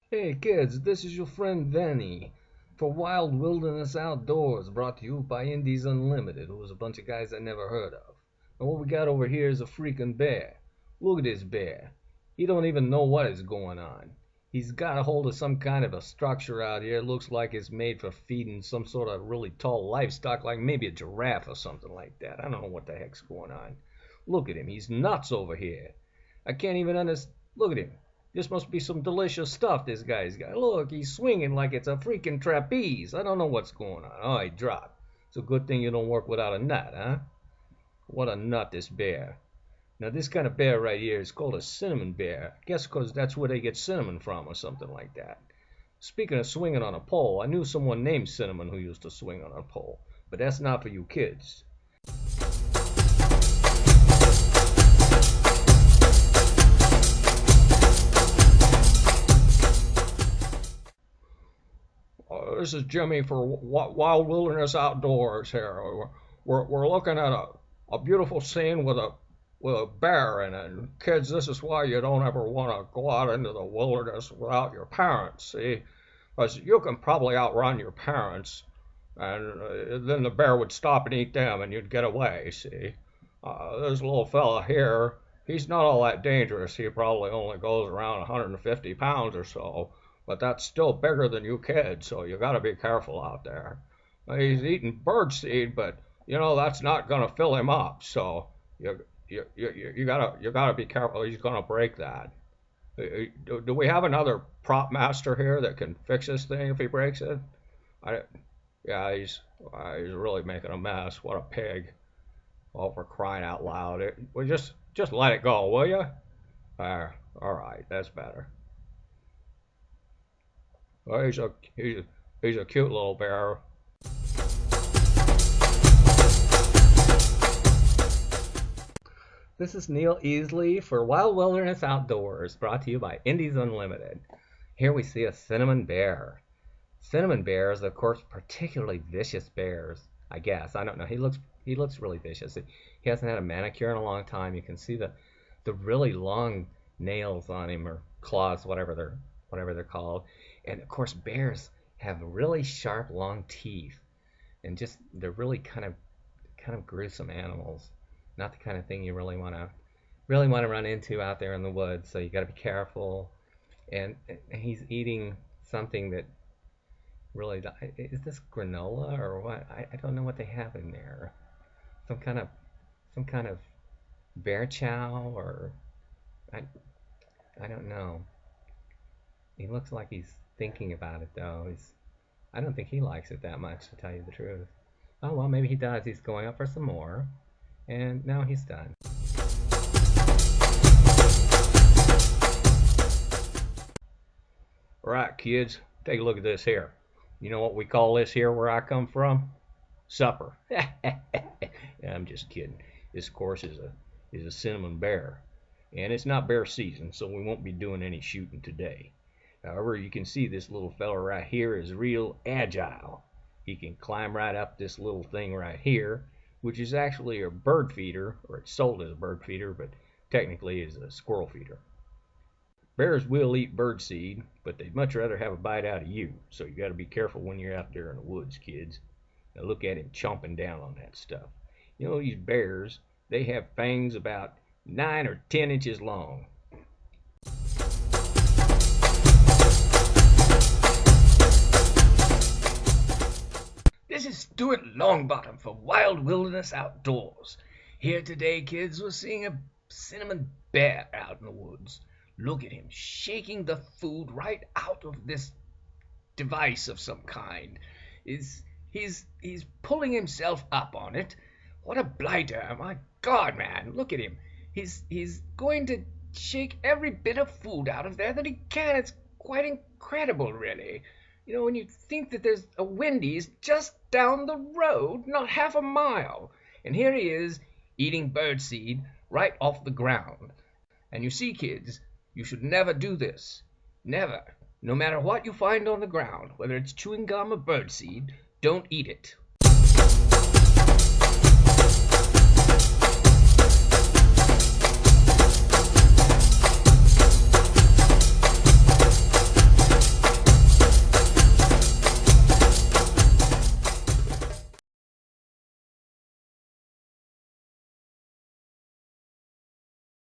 Hey kids, this is your friend Vanny for Wild Wilderness Outdoors, brought to you by Indies Unlimited, who is a bunch of guys I never heard of. And what we got over here is a freaking bear. Look at this bear. He don't even know what is going on. He's got a hold of some kind of a structure out here. It looks like it's made for feeding some sort of really tall livestock, like maybe a giraffe or something like that. I don't know what the heck's going on. Look at him. He's nuts over here. I can't even understand. Look at him. This must be some delicious stuff this guy's got. Look, he's swinging like it's a freaking trapeze. I don't know what's going on. Oh, he dropped. It's a good thing you don't work without a nut, huh? What a nut, this bear. Now, this kind of bear right here is called a cinnamon bear. I guess because that's where they get cinnamon from or something like that. Speaking of swinging on a pole, I knew someone named Cinnamon who used to swing on a pole. But that's not for you kids. This is Jimmy for Wild Wilderness Outdoors here. We're looking at a beautiful scene with a bear in it. And kids, this is why you don't ever want to go out into the wilderness without your parents, see? Because you can probably outrun your parents, and then the bear would stop and eat them, and you'd get away, see? This little fella here, he's not all that dangerous. He probably only goes around 150 pounds or so, but that's still bigger than you kids, so you got to be careful out there. He's eating birdseed, but that's not going to fill him up, so you gotta be careful. He's going to break that. Do we have another prop master here that can fix this thing if he breaks it? I, yeah, he's really making a mess. What a pig! Oh, for crying out loud! Well, just let it go, will you? All right, that's better. Well, he's a cute little bear. This is Neil Easley for Wild Wilderness Outdoors, brought to you by Indies Unlimited. Here we see a cinnamon bear. Cinnamon bears, of course, particularly vicious bears. I guess I don't know. He looks really vicious. He hasn't had a manicure in a long time. You can see the really long nails on him, or claws, whatever they're called. And of course, bears have really sharp, long teeth, and just they're really kind of gruesome animals. Not the kind of thing you really want to run into out there in the woods. So you got to be careful. And he's eating something that really, is this granola or what? I don't know what they have in there. Some kind of bear chow, or I I don't know. He looks like he's thinking about it though. I don't think he likes it that much, to tell you the truth. Oh well, maybe he does. He's going up for some more, and now he's done. All right, kids, take a look at this here. You know what we call this here where I come from? Supper. Yeah, I'm just kidding. This, of course, is a cinnamon bear, and it's not bear season, so we won't be doing any shooting today. However, you can see this little fella right here is real agile. He can climb right up this little thing right here, which is actually a bird feeder, or it's sold as a bird feeder, but technically is a squirrel feeder. Bears will eat bird seed, but they'd much rather have a bite out of you, so you got to be careful when you're out there in the woods, kids. Now look at him chomping down on that stuff. These bears, they have fangs about 9 or 10 inches long. This is Stuart Longbottom for Wild Wilderness Outdoors. Here today, kids, we're seeing a cinnamon bear out in the woods. Look at him shaking the food right out of this device of some kind. He's pulling himself up on it. What a blighter! My God, man, look at him. He's going to shake every bit of food out of there that he can. It's quite incredible, really. When you think that there's a Wendy's just down the road, not half a mile, and here he is eating birdseed right off the ground. And you see, kids, you should never do this. Never. No matter what you find on the ground, whether it's chewing gum or birdseed, don't eat it.